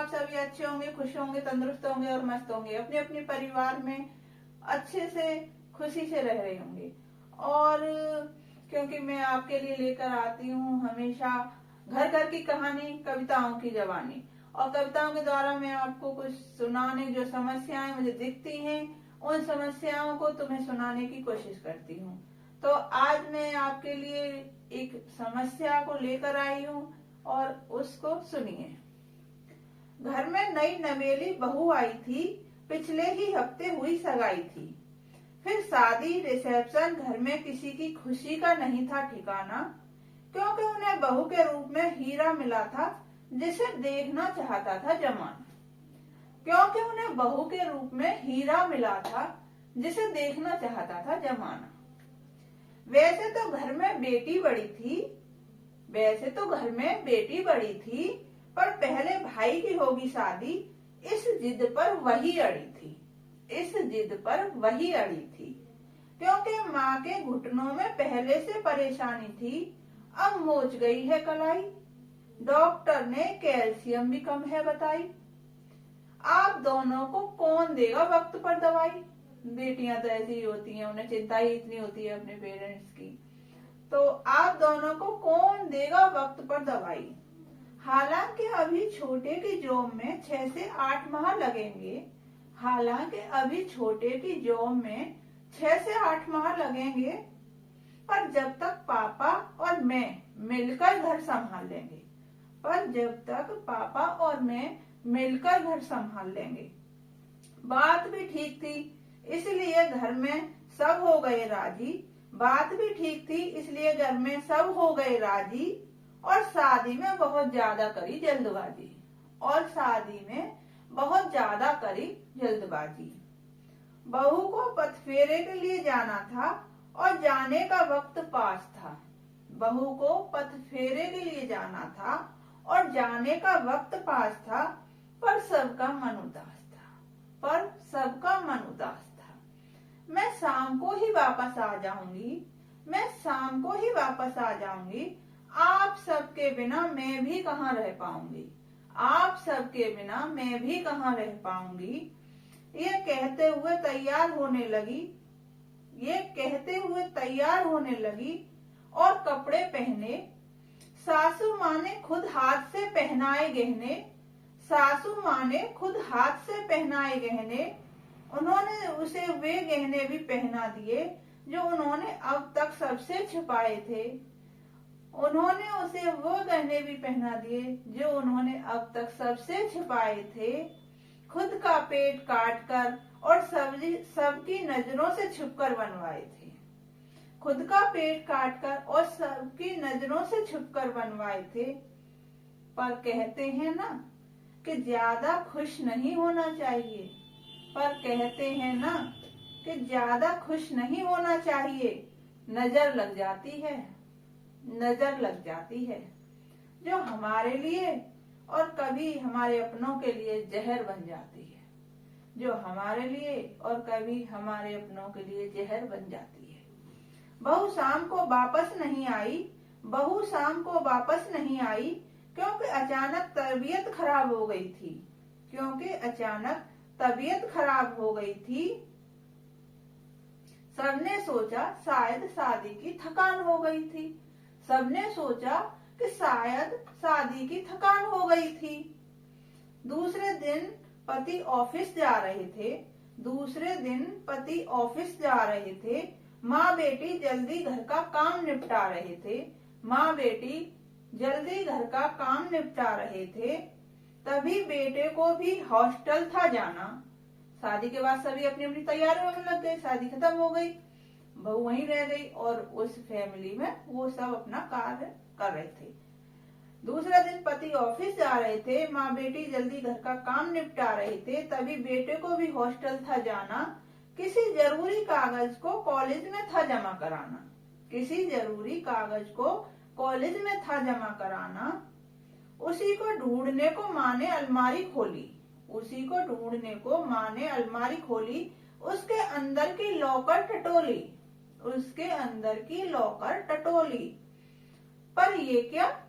आप सभी अच्छे होंगे, खुश होंगे, तंदुरुस्त होंगे और मस्त होंगे, अपने अपने परिवार में अच्छे से खुशी से रह रहे होंगे। और क्योंकि मैं आपके लिए लेकर आती हूँ हमेशा घर घर की कहानी, कविताओं की जवानी, और कविताओं के द्वारा मैं आपको कुछ सुनाने, जो समस्याएं मुझे दिखती हैं उन समस्याओं को तुम्हें सुनाने की कोशिश करती हूँ। तो आज मैं आपके लिए एक समस्या को लेकर आई हूँ और उसको सुनिए। घर में नई नवेली बहू आई थी, पिछले ही हफ्ते हुई सगाई थी। फिर शादी, रिसेप्शन, घर में किसी की खुशी का नहीं था ठिकाना, क्योंकि उन्हें बहू के रूप में हीरा मिला था जिसे देखना चाहता था जमाना। क्योंकि उन्हें बहू के रूप में हीरा मिला था जिसे देखना चाहता था जमाना। वैसे तो घर में बेटी बड़ी थी, पर पहले भाई की होगी शादी, इस जिद पर वही अड़ी थी। क्योंकि माँ के घुटनों में पहले से परेशानी थी, अब मोच गई है कलाई। डॉक्टर ने कैल्शियम भी कम है बताई। आप दोनों को कौन देगा वक्त पर दवाई। बेटियां तो ऐसी ही होती हैं, उन्हें चिंता ही इतनी होती है अपने पेरेंट्स की। तो आप दोनों को कौन देगा वक्त पर दवाई। हालांकि अभी छोटे की जॉब में 6 से 8 माह लगेंगे, पर जब तक पापा और मैं मिलकर घर संभाल लेंगे। बात भी ठीक थी, इसलिए घर में सब हो गए राजी। और शादी में बहुत ज्यादा करी जल्दबाजी। बहू को पथफेरे के लिए जाना था और जाने का वक्त पास था, पर सबका मन उदास था। मैं शाम को ही वापस आ जाऊंगी, आप सबके बिना मैं भी कहाँ रह पाऊंगी। ये कहते हुए तैयार होने लगी और कपड़े पहने। सासू माँ ने खुद हाथ से पहनाए गहने। उन्होंने उसे वे गहने भी पहना दिए जो उन्होंने अब तक सबसे छिपाए थे। खुद का पेट काट कर और सबकी नजरों से छुपकर बनवाए थे। पर कहते हैं ना कि ज्यादा खुश नहीं होना चाहिए, नजर लग जाती है, जो हमारे लिए और कभी हमारे अपनों के लिए जहर बन जाती है। बहू शाम को वापस नहीं आई, क्योंकि अचानक तबीयत खराब हो गई थी। सबने सोचा शायद शादी की थकान हो गई थी। दूसरे दिन पति ऑफिस जा रहे थे। माँ बेटी जल्दी घर का काम निपटा रहे थे। तभी बेटे को भी हॉस्टल था जाना। शादी के बाद सभी अपनी अपनी तैयारियों में लग गए। शादी खत्म हो गई, बहू वहीं रह गई और उस फैमिली में वो सब अपना कार्य कर रहे थे। दूसरे दिन पति ऑफिस जा रहे थे, माँ बेटी जल्दी घर का काम निपटा रहे थे। तभी बेटे को भी हॉस्टल था जाना। किसी जरूरी कागज को कॉलेज में था जमा कराना। उसी को ढूंढने को माँ ने अलमारी खोली। उसके अंदर की लॉकर टटोली। पर ये क्या,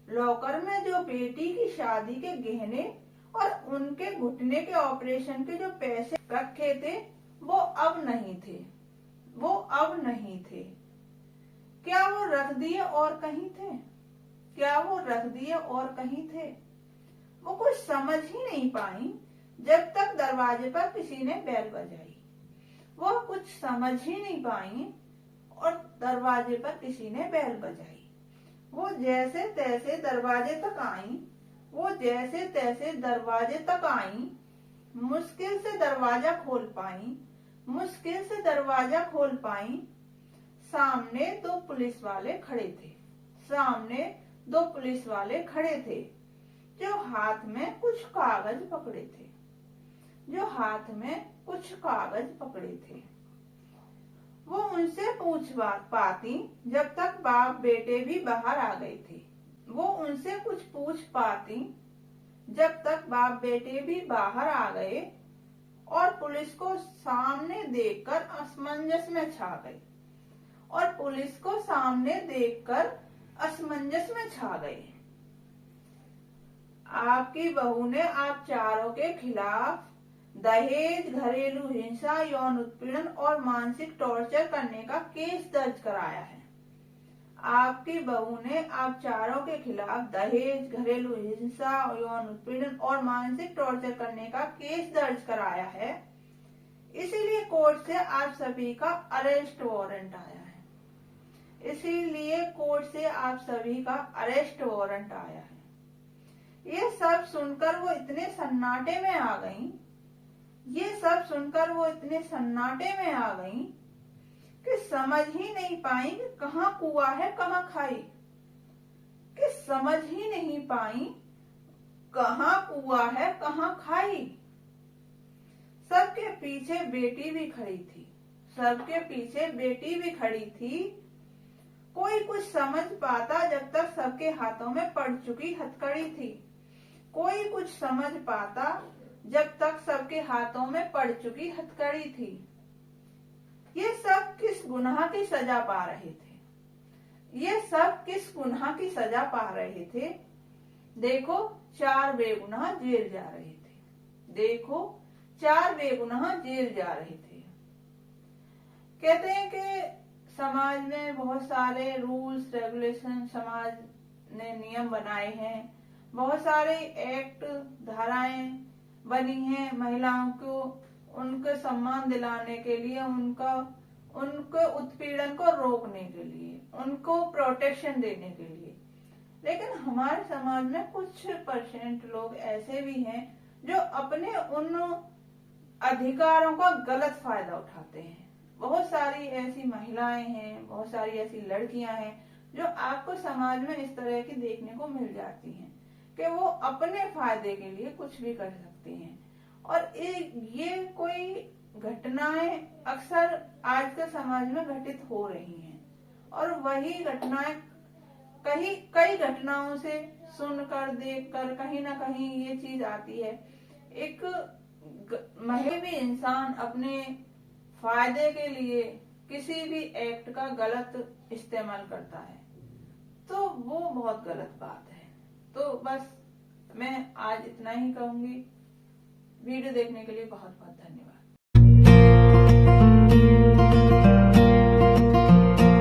लॉकर में जो बेटी की शादी के गहने और उनके घुटने के ऑपरेशन के जो पैसे रखे थे वो अब नहीं थे, वो अब नहीं थे। क्या वो रख दिए और कहीं थे? क्या वो रख दिए और कहीं थे? वो कुछ समझ ही नहीं पाई जब तक दरवाजे पर किसी ने बेल बजाई। वो कुछ समझ ही नहीं पाई और दरवाजे पर किसी ने बेल बजाई। वो जैसे तैसे दरवाजे तक आई, वो जैसे तैसे दरवाजे तक आई, मुश्किल से दरवाजा खोल पाई, मुश्किल से दरवाजा खोल पाई। सामने दो पुलिस वाले खड़े थे, सामने दो पुलिस वाले खड़े थे, जो हाथ में कुछ कागज पकड़े थे, जो हाथ में कुछ कागज पकड़े थे। वो उनसे पूछ पाती जब तक बाप बेटे भी बाहर आ गए थे। वो उनसे कुछ पूछ पाती जब तक बाप बेटे भी बाहर आ गए और पुलिस को सामने देखकर असमंजस में छा गए, और पुलिस को सामने देखकर असमंजस में छा गए। आपकी बहू ने आप चारों के खिलाफ दहेज, घरेलू हिंसा, यौन उत्पीड़न और मानसिक टॉर्चर करने का केस दर्ज कराया है। आपकी बहू ने आप चारों के खिलाफ दहेज, घरेलू हिंसा, यौन उत्पीड़न और मानसिक टॉर्चर करने का केस दर्ज कराया है। इसीलिए कोर्ट से आप सभी का अरेस्ट वारंट आया है। इसीलिए कोर्ट से आप सभी का अरेस्ट वारंट आया है। ये सब सुनकर वो इतने सन्नाटे में आ गईं, ये सब सुनकर वो इतने सन्नाटे में आ गईं कि समझ ही नहीं पाई कि कहाँ कुआं है कहाँ खाई, कि समझ ही नहीं पाई कहाँ कुआं है कहाँ खाई। सबके पीछे बेटी भी खड़ी थी, सबके पीछे बेटी भी खड़ी थी। कोई कुछ समझ पाता जब तक सबके हाथों में पड़ चुकी हथकड़ी थी। कोई कुछ समझ पाता जब तक सबके हाथों में पड़ चुकी हथकड़ी थी। ये सब किस गुनाह की सजा पा रहे थे? ये सब किस गुनाह की सजा पा रहे थे? देखो 4 बेगुनाह जेल जा रहे थे। देखो 4 बेगुनाह जेल जा रहे थे। कहते हैं कि समाज में बहुत सारे रूल्स रेगुलेशन, समाज ने नियम बनाए हैं, बहुत सारे एक्ट, धाराएं बनी हैं महिलाओं को उनके सम्मान दिलाने के लिए, उनके उत्पीड़न को रोकने के लिए, उनको प्रोटेक्शन देने के लिए। लेकिन हमारे समाज में कुछ % लोग ऐसे भी हैं जो अपने उन अधिकारों का गलत फायदा उठाते हैं। बहुत सारी ऐसी महिलाएं हैं, बहुत सारी ऐसी लड़कियां हैं जो आपको समाज में इस तरह की देखने को मिल जाती हैं कि वो अपने फायदे के लिए कुछ भी कर सकती हैं। और ये कोई घटनाएं अक्सर आज के समाज में घटित हो रही हैं, और वही घटनाएं कई घटनाओं से सुनकर देखकर कहीं ना कहीं ये चीज आती है। एक महिला भी इंसान अपने फायदे के लिए किसी भी एक्ट का गलत इस्तेमाल करता है, तो वो बहुत गलत बात है। तो बस मैं आज इतना ही कहूंगी। वीडियो देखने के लिए बहुत बहुत धन्यवाद।